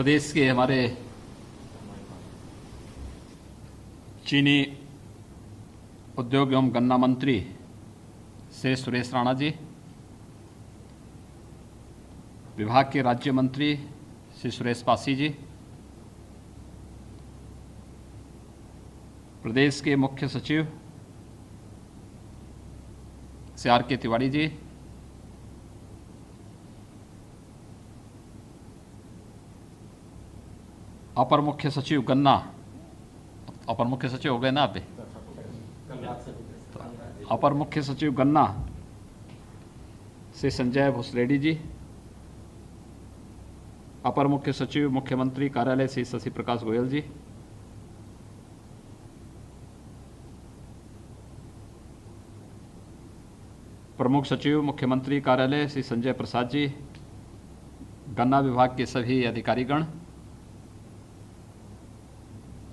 प्रदेश के हमारे चीनी उद्योग एवं गन्ना मंत्री श्री सुरेश राणा जी, विभाग के राज्य मंत्री श्री सुरेश पासी जी, प्रदेश के मुख्य सचिव श्री आर के तिवारी जी, अपर मुख्य सचिव गन्ना, अपर मुख्य सचिव हो गए ना आप? अपर मुख्य सचिव गन्ना श्री संजय भुसरेड्डी जी, अपर मुख्य सचिव मुख्यमंत्री कार्यालय श्री शशि प्रकाश गोयल जी, प्रमुख सचिव मुख्यमंत्री कार्यालय श्री संजय प्रसाद जी, गन्ना विभाग के सभी अधिकारीगण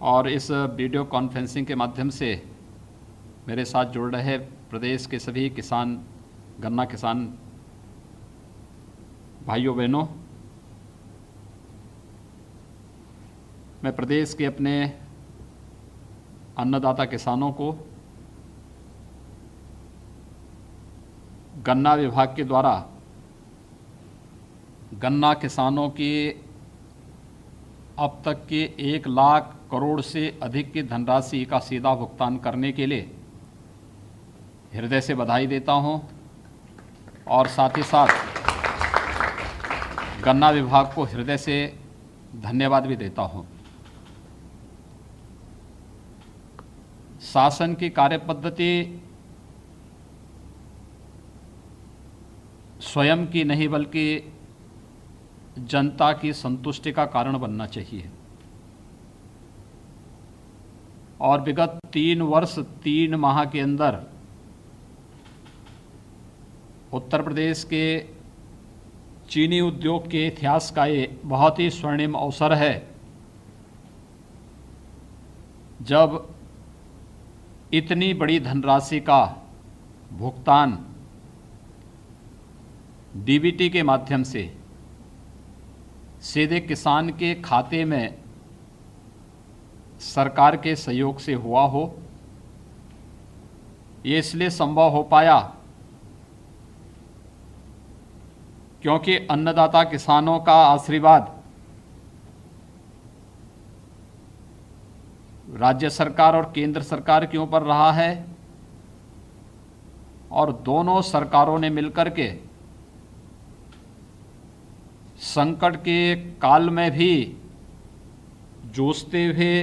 और इस वीडियो कॉन्फ्रेंसिंग के माध्यम से मेरे साथ जुड़ रहे प्रदेश के सभी किसान, गन्ना किसान भाइयों बहनों, मैं प्रदेश के अपने अन्नदाता किसानों को गन्ना विभाग के द्वारा गन्ना किसानों की अब तक के 1 लाख करोड़ से अधिक की धनराशि का सीधा भुगतान करने के लिए हृदय से बधाई देता हूं और साथ ही साथ गन्ना विभाग को हृदय से धन्यवाद भी देता हूं। शासन की कार्यपद्धति स्वयं की नहीं बल्कि जनता की संतुष्टि का कारण बनना चाहिए और विगत 3 वर्ष 3 माह के अंदर उत्तर प्रदेश के चीनी उद्योग के इतिहास का ये बहुत ही स्वर्णिम अवसर है जब इतनी बड़ी धनराशि का भुगतान डीबीटी के माध्यम से सीधे किसान के खाते में सरकार के सहयोग से हुआ हो। ये इसलिए संभव हो पाया क्योंकि अन्नदाता किसानों का आशीर्वाद राज्य सरकार और केंद्र सरकार के ऊपर रहा है और दोनों सरकारों ने मिलकर के संकट के काल में भी जूझते हुए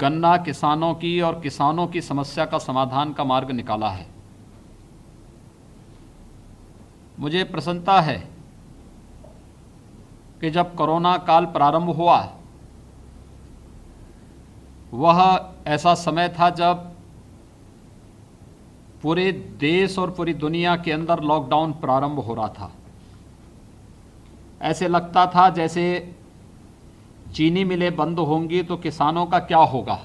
गन्ना किसानों की और किसानों की समस्या का समाधान का मार्ग निकाला है। मुझे प्रसन्नता है कि जब कोरोना काल प्रारंभ हुआ वह ऐसा समय था जब पूरे देश और पूरी दुनिया के अंदर लॉकडाउन प्रारंभ हो रहा था। ऐसे लगता था जैसे चीनी मिलें बंद होंगी तो किसानों का क्या होगा।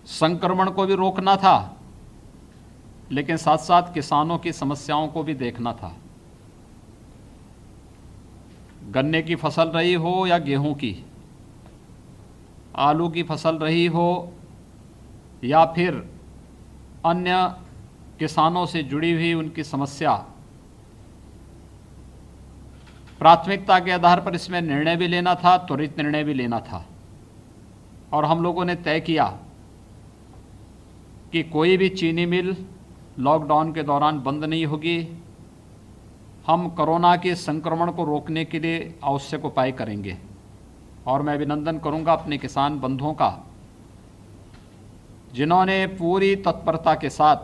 संक्रमण को भी रोकना था लेकिन साथ साथ किसानों की समस्याओं को भी देखना था। गन्ने की फसल रही हो या गेहूं की, आलू की फसल रही हो या फिर अन्य किसानों से जुड़ी हुई उनकी समस्या, प्राथमिकता के आधार पर इसमें निर्णय भी लेना था, त्वरित निर्णय भी लेना था। और हम लोगों ने तय किया कि कोई भी चीनी मिल लॉकडाउन के दौरान बंद नहीं होगी। हम कोरोना के संक्रमण को रोकने के लिए आवश्यक उपाय करेंगे और मैं अभिनंदन करूंगा अपने किसान बंधुओं का जिन्होंने पूरी तत्परता के साथ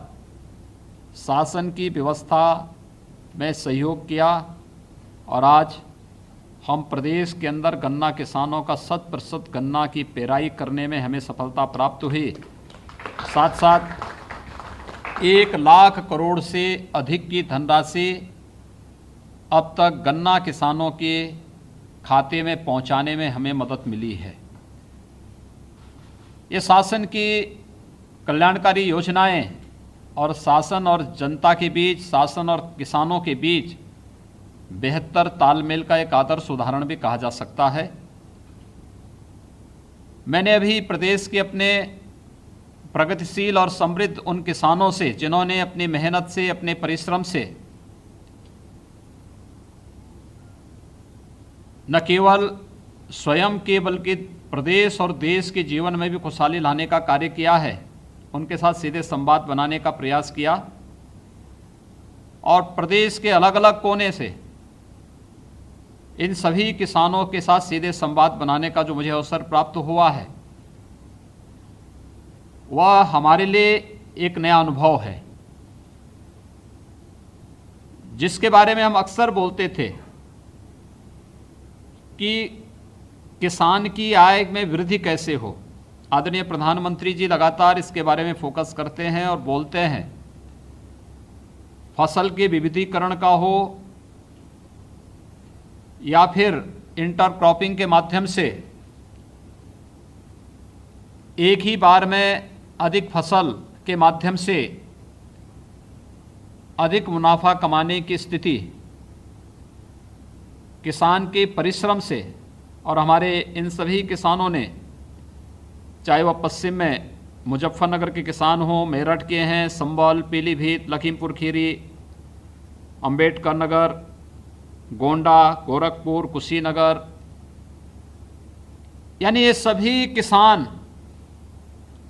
शासन की व्यवस्था में सहयोग किया और आज हम प्रदेश के अंदर गन्ना किसानों का 100% गन्ना की पेराई करने में हमें सफलता प्राप्त हुई। साथ साथ 1 लाख करोड़ से अधिक की धनराशि अब तक गन्ना किसानों के खाते में पहुंचाने में हमें मदद मिली है। ये शासन की कल्याणकारी योजनाएं और शासन और जनता के बीच, शासन और किसानों के बीच बेहतर तालमेल का एक आदर्श उदाहरण भी कहा जा सकता है। मैंने अभी प्रदेश के अपने प्रगतिशील और समृद्ध उन किसानों से जिन्होंने अपनी मेहनत से, अपने परिश्रम से न केवल स्वयं के बल्कि प्रदेश और देश के जीवन में भी खुशहाली लाने का कार्य किया है, उनके साथ सीधे संवाद बनाने का प्रयास किया और प्रदेश के अलग अलग कोने से इन सभी किसानों के साथ सीधे संवाद बनाने का जो मुझे अवसर प्राप्त हुआ है, वह हमारे लिए एक नया अनुभव है, जिसके बारे में हम अक्सर बोलते थे कि किसान की आय में वृद्धि कैसे हो। आदरणीय प्रधानमंत्री जी लगातार इसके बारे में फोकस करते हैं और बोलते हैं, फसल के विविधीकरण का हो या फिर इंटरक्रॉपिंग के माध्यम से एक ही बार में अधिक फसल के माध्यम से अधिक मुनाफा कमाने की स्थिति किसान के परिश्रम से, और हमारे इन सभी किसानों ने, चाहे वह पश्चिम में मुजफ्फरनगर के किसान हों, मेरठ के हैं, संभल, पीलीभीत, लखीमपुर खीरी, अंबेडकर नगर, गोंडा, गोरखपुर, कुशीनगर, यानी ये सभी किसान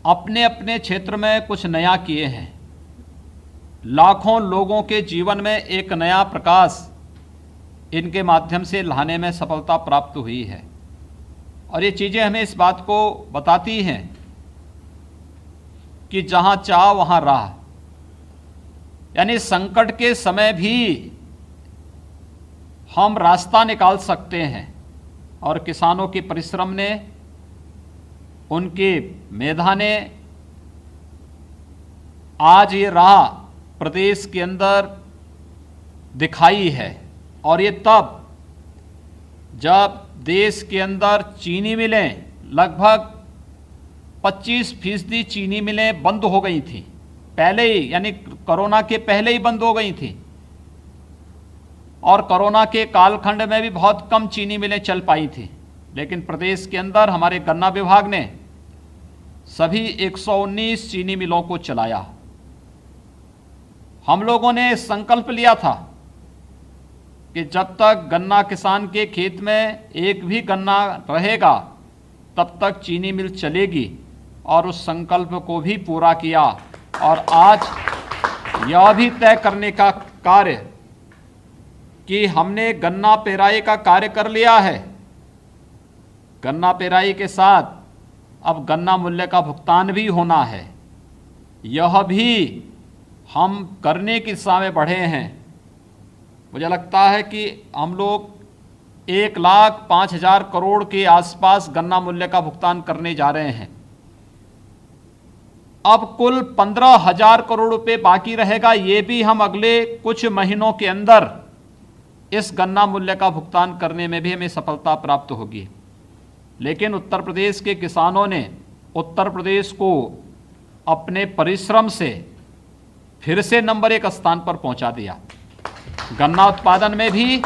अपने अपने क्षेत्र में कुछ नया किए हैं। लाखों लोगों के जीवन में एक नया प्रकाश इनके माध्यम से लाने में सफलता प्राप्त हुई है। और ये चीज़ें हमें इस बात को बताती हैं कि जहाँ चाह वहाँ राह, यानी संकट के समय भी हम रास्ता निकाल सकते हैं। और किसानों के परिश्रम ने, उनके मेधा ने आज ये राह प्रदेश के अंदर दिखाई है। और ये तब जब देश के अंदर चीनी मिलें, लगभग 25% चीनी मिलें बंद हो गई थी पहले ही, यानी कोरोना के पहले ही बंद हो गई थी। और कोरोना के कालखंड में भी बहुत कम चीनी मिलें चल पाई थी। लेकिन प्रदेश के अंदर हमारे गन्ना विभाग ने सभी 119 चीनी मिलों को चलाया। हम लोगों ने संकल्प लिया था कि जब तक गन्ना किसान के खेत में एक भी गन्ना रहेगा तब तक चीनी मिल चलेगी, और उस संकल्प को भी पूरा किया। और आज यह भी तय करने का कार्य कि हमने गन्ना पेराई का कार्य कर लिया है। गन्ना पेराई के साथ अब गन्ना मूल्य का भुगतान भी होना है, यह भी हम करने की दिशा में बढ़े हैं। मुझे लगता है कि हम लोग 1,05,000 करोड़ के आसपास गन्ना मूल्य का भुगतान करने जा रहे हैं। अब कुल 15,000 करोड़ रुपए बाकी रहेगा, ये भी हम अगले कुछ महीनों के अंदर इस गन्ना मूल्य का भुगतान करने में भी हमें सफलता प्राप्त होगी। लेकिन उत्तर प्रदेश के किसानों ने उत्तर प्रदेश को अपने परिश्रम से फिर से नंबर 1 स्थान पर पहुंचा दिया, गन्ना उत्पादन में भी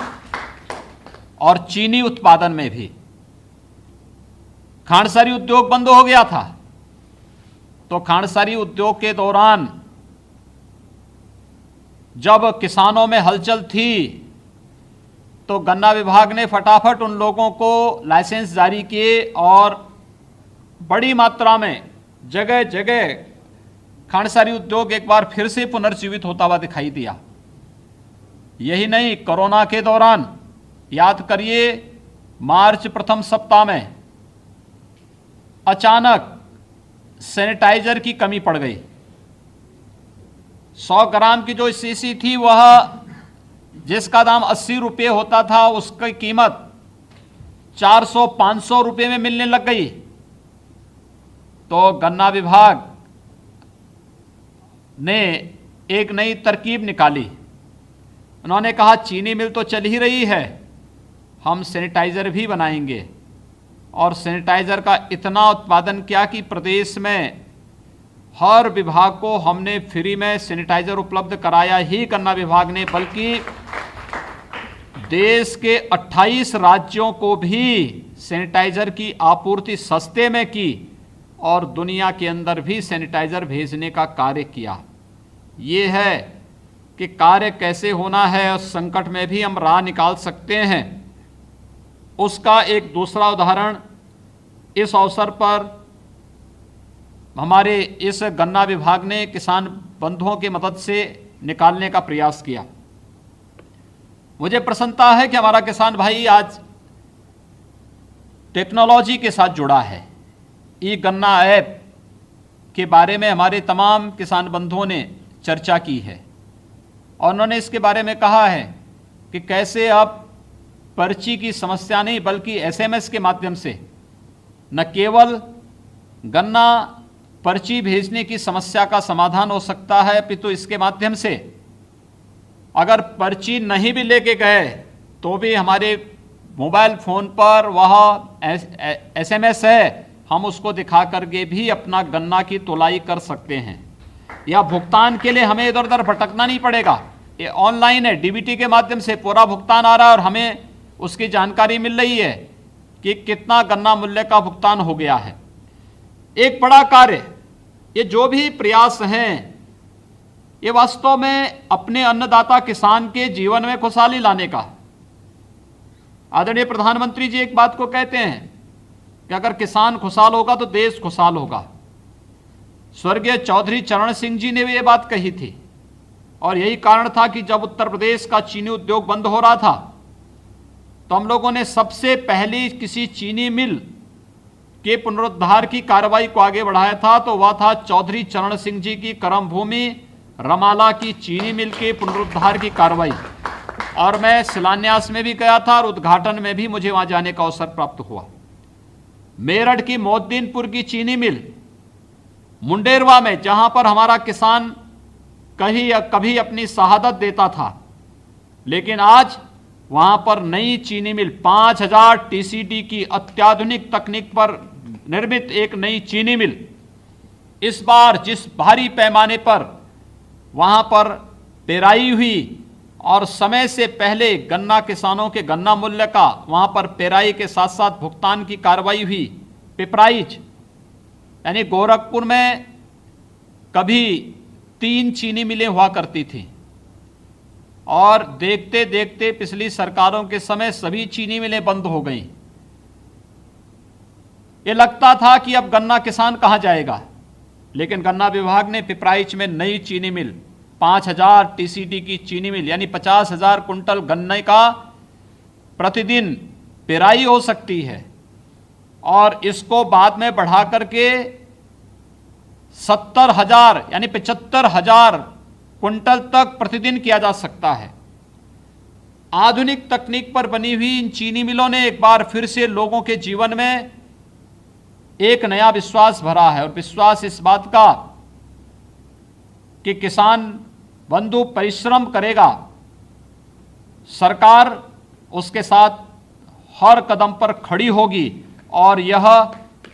और चीनी उत्पादन में भी। खांडसारी उद्योग बंद हो गया था, तो खांडसारी उद्योग के दौरान जब किसानों में हलचल थी तो गन्ना विभाग ने फटाफट उन लोगों को लाइसेंस जारी किए और बड़ी मात्रा में जगह जगह खांडसारी उद्योग एक बार फिर से पुनर्जीवित होता हुआ दिखाई दिया। यही नहीं, कोरोना के दौरान याद करिए, मार्च प्रथम सप्ताह में अचानक सैनिटाइजर की कमी पड़ गई। 100 ग्राम की जो शीशी थी, वह जिसका दाम 80 रुपये होता था, उसकी कीमत 400-500 रुपये में मिलने लग गई। तो गन्ना विभाग ने एक नई तरकीब निकाली। उन्होंने कहा, चीनी मिल तो चल ही रही है, हम सैनिटाइजर भी बनाएंगे। और सैनिटाइजर का इतना उत्पादन किया कि प्रदेश में हर विभाग को हमने फ्री में सैनिटाइजर उपलब्ध कराया ही गन्ना विभाग ने, बल्कि देश के 28 राज्यों को भी सैनिटाइजर की आपूर्ति सस्ते में की और दुनिया के अंदर भी सैनिटाइजर भेजने का कार्य किया। ये है कि कार्य कैसे होना है और संकट में भी हम राह निकाल सकते हैं। उसका एक दूसरा उदाहरण इस अवसर पर हमारे इस गन्ना विभाग ने किसान बंधुओं की मदद से निकालने का प्रयास किया। मुझे प्रसन्नता है कि हमारा किसान भाई आज टेक्नोलॉजी के साथ जुड़ा है। ई गन्ना ऐप के बारे में हमारे तमाम किसान बंधुओं ने चर्चा की है और उन्होंने इसके बारे में कहा है कि कैसे अब पर्ची की समस्या नहीं बल्कि एसएमएस के माध्यम से न केवल गन्ना पर्ची भेजने की समस्या का समाधान हो सकता है, अपितु इसके माध्यम से अगर पर्ची नहीं भी लेके गए तो भी हमारे मोबाइल फ़ोन पर वह एसएमएस है, हम उसको दिखा करके भी अपना गन्ना की तोलाई कर सकते हैं। या भुगतान के लिए हमें इधर उधर भटकना नहीं पड़ेगा, ये ऑनलाइन है, डीबीटी के माध्यम से पूरा भुगतान आ रहा है और हमें उसकी जानकारी मिल रही है कि कितना गन्ना मूल्य का भुगतान हो गया है। एक बड़ा कार्य, ये जो भी प्रयास हैं ये वास्तव में अपने अन्नदाता किसान के जीवन में खुशहाली लाने का। आदरणीय प्रधानमंत्री जी एक बात को कहते हैं कि अगर किसान खुशहाल होगा तो देश खुशहाल होगा। स्वर्गीय चौधरी चरण सिंह जी ने भी ये बात कही थी और यही कारण था कि जब उत्तर प्रदेश का चीनी उद्योग बंद हो रहा था तो हम लोगों ने सबसे पहली किसी चीनी मिल के पुनरुद्धार की कार्रवाई को आगे बढ़ाया था, तो वह था चौधरी चरण सिंह जी की कर्मभूमि रमाला की चीनी मिल के पुनरुद्धार की कार्रवाई। और मैं शिलान्यास में भी गया था और उद्घाटन में भी मुझे वहां जाने का अवसर प्राप्त हुआ। मेरठ की मोहद्दीनपुर की चीनी मिल, मुंडेरवा में जहां पर हमारा किसान कहीं या कभी अपनी शहादत देता था, लेकिन आज वहां पर नई चीनी मिल 5000 टीसीडी की अत्याधुनिक तकनीक पर निर्मित एक नई चीनी मिल, इस बार जिस भारी पैमाने पर वहां पर पेराई हुई और समय से पहले गन्ना किसानों के गन्ना मूल्य का वहां पर पेराई के साथ साथ भुगतान की कार्रवाई हुई। पिपराइच यानी गोरखपुर में कभी 3 चीनी मिलें हुआ करती थी और देखते देखते पिछली सरकारों के समय सभी चीनी मिलें बंद हो गईं। ये लगता था कि अब गन्ना किसान कहां जाएगा, लेकिन गन्ना विभाग ने पिपराइच में नई चीनी मिल 5000 टीसीडी की चीनी मिल यानी 50,000 कुंटल गन्ने का प्रतिदिन पेराई हो सकती है और इसको बाद में बढ़ा करके 70,000 यानी 75,000 क्विंटल तक प्रतिदिन किया जा सकता है। आधुनिक तकनीक पर बनी हुई इन चीनी मिलों ने एक बार फिर से लोगों के जीवन में एक नया विश्वास भरा है और विश्वास इस बात का कि किसान बंधु परिश्रम करेगा, सरकार उसके साथ हर कदम पर खड़ी होगी और यह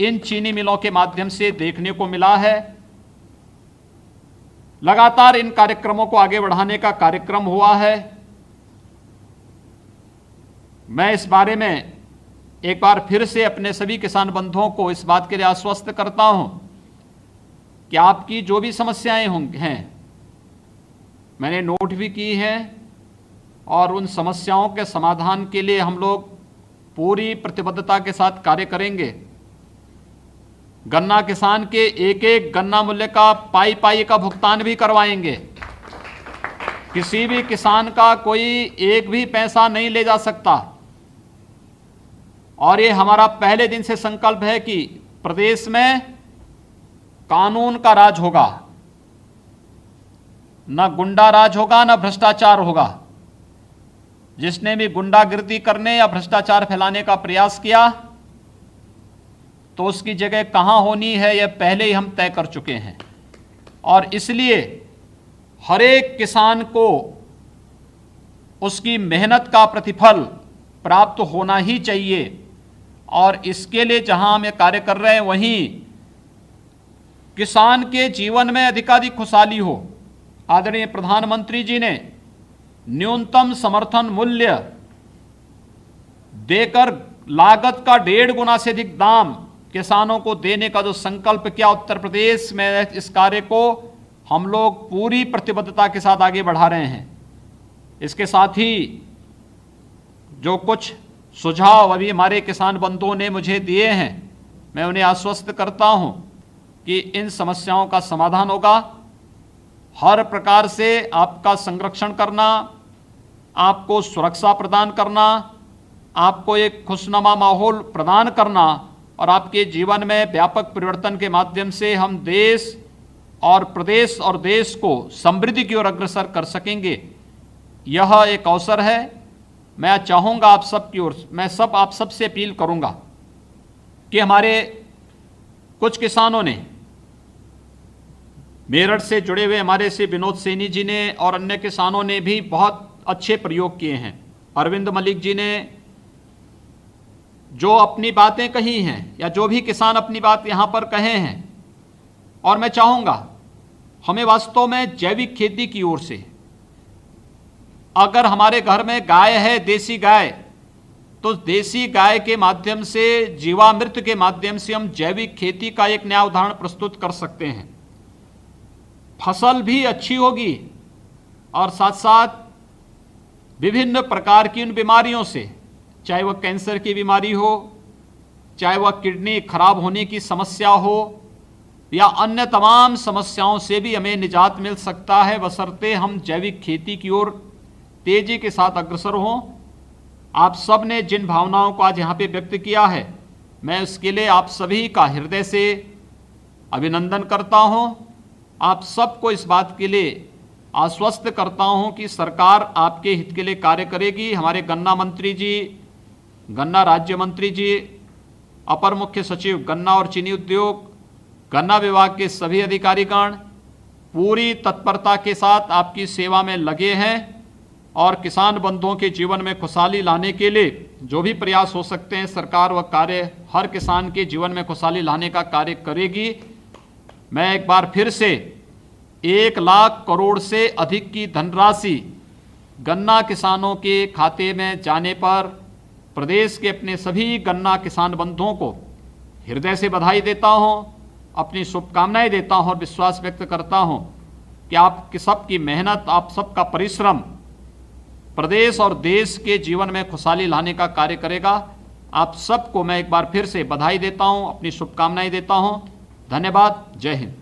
इन चीनी मिलों के माध्यम से देखने को मिला है। लगातार इन कार्यक्रमों को आगे बढ़ाने का कार्यक्रम हुआ है। मैं इस बारे में एक बार फिर से अपने सभी किसान बंधुओं को इस बात के लिए आश्वस्त करता हूं कि आपकी जो भी समस्याएं हैं मैंने नोट भी की हैं और उन समस्याओं के समाधान के लिए हम लोग पूरी प्रतिबद्धता के साथ कार्य करेंगे। गन्ना किसान के एक एक गन्ना मूल्य का पाई पाई का भुगतान भी करवाएंगे। किसी भी किसान का कोई एक भी पैसा नहीं ले जा सकता और ये हमारा पहले दिन से संकल्प है कि प्रदेश में कानून का राज होगा, न गुंडा राज होगा न भ्रष्टाचार होगा। जिसने भी गुंडागिर्दी करने या भ्रष्टाचार फैलाने का प्रयास किया तो उसकी जगह कहां होनी है यह पहले ही हम तय कर चुके हैं और इसलिए हर एक किसान को उसकी मेहनत का प्रतिफल प्राप्त होना ही चाहिए और इसके लिए जहां हम ये कार्य कर रहे हैं वहीं किसान के जीवन में अधिकाधिक खुशहाली हो। आदरणीय प्रधानमंत्री जी ने न्यूनतम समर्थन मूल्य देकर लागत का 1.5 गुना से अधिक दाम किसानों को देने का जो संकल्प किया उत्तर प्रदेश में, इस कार्य को हम लोग पूरी प्रतिबद्धता के साथ आगे बढ़ा रहे हैं। इसके साथ ही जो कुछ सुझाव अभी हमारे किसान बंधुओं ने मुझे दिए हैं, मैं उन्हें आश्वस्त करता हूं कि इन समस्याओं का समाधान होगा। हर प्रकार से आपका संरक्षण करना, आपको सुरक्षा प्रदान करना, आपको एक खुशनुमा माहौल प्रदान करना और आपके जीवन में व्यापक परिवर्तन के माध्यम से हम देश और प्रदेश और देश को समृद्धि की ओर अग्रसर कर सकेंगे। यह एक अवसर है। मैं चाहूँगा आप सब की ओर, मैं आप सब से अपील करूँगा कि हमारे कुछ किसानों ने, मेरठ से जुड़े हुए हमारे से विनोद सैनी जी ने और अन्य किसानों ने भी बहुत अच्छे प्रयोग किए हैं। अरविंद मलिक जी ने जो अपनी बातें कही हैं, या जो भी किसान अपनी बात यहाँ पर कहे हैं, और मैं चाहूँगा हमें वास्तव में जैविक खेती की ओर से, अगर हमारे घर में गाय है, देसी गाय, तो देसी गाय के माध्यम से, जीवामृत के माध्यम से हम जैविक खेती का एक नया उदाहरण प्रस्तुत कर सकते हैं। फसल भी अच्छी होगी और साथ साथ विभिन्न प्रकार की उन बीमारियों से, चाहे वह कैंसर की बीमारी हो, चाहे वह किडनी खराब होने की समस्या हो, या अन्य तमाम समस्याओं से भी हमें निजात मिल सकता है, बशर्ते हम जैविक खेती की ओर तेजी के साथ अग्रसर हों। आप सब ने जिन भावनाओं को आज यहाँ पे व्यक्त किया है, मैं उसके लिए आप सभी का हृदय से अभिनंदन करता हूँ। आप सबको इस बात के लिए आश्वस्त करता हूँ कि सरकार आपके हित के लिए कार्य करेगी। हमारे गन्ना मंत्री जी, गन्ना राज्य मंत्री जी, अपर मुख्य सचिव गन्ना और चीनी उद्योग, गन्ना विभाग के सभी अधिकारीगण पूरी तत्परता के साथ आपकी सेवा में लगे हैं और किसान बंधुओं के जीवन में खुशहाली लाने के लिए जो भी प्रयास हो सकते हैं, सरकार वह कार्य हर किसान के जीवन में खुशहाली लाने का कार्य करेगी। मैं एक बार फिर से 1 लाख करोड़ से अधिक की धनराशि गन्ना किसानों के खाते में जाने पर प्रदेश के अपने सभी गन्ना किसान बंधुओं को हृदय से बधाई देता हूं, अपनी शुभकामनाएं देता हूं और विश्वास व्यक्त करता हूं कि आप सबकी मेहनत, आप सबका परिश्रम प्रदेश और देश के जीवन में खुशहाली लाने का कार्य करेगा। आप सबको मैं एक बार फिर से बधाई देता हूं, अपनी शुभकामनाएं देता हूं। धन्यवाद। जय हिंद।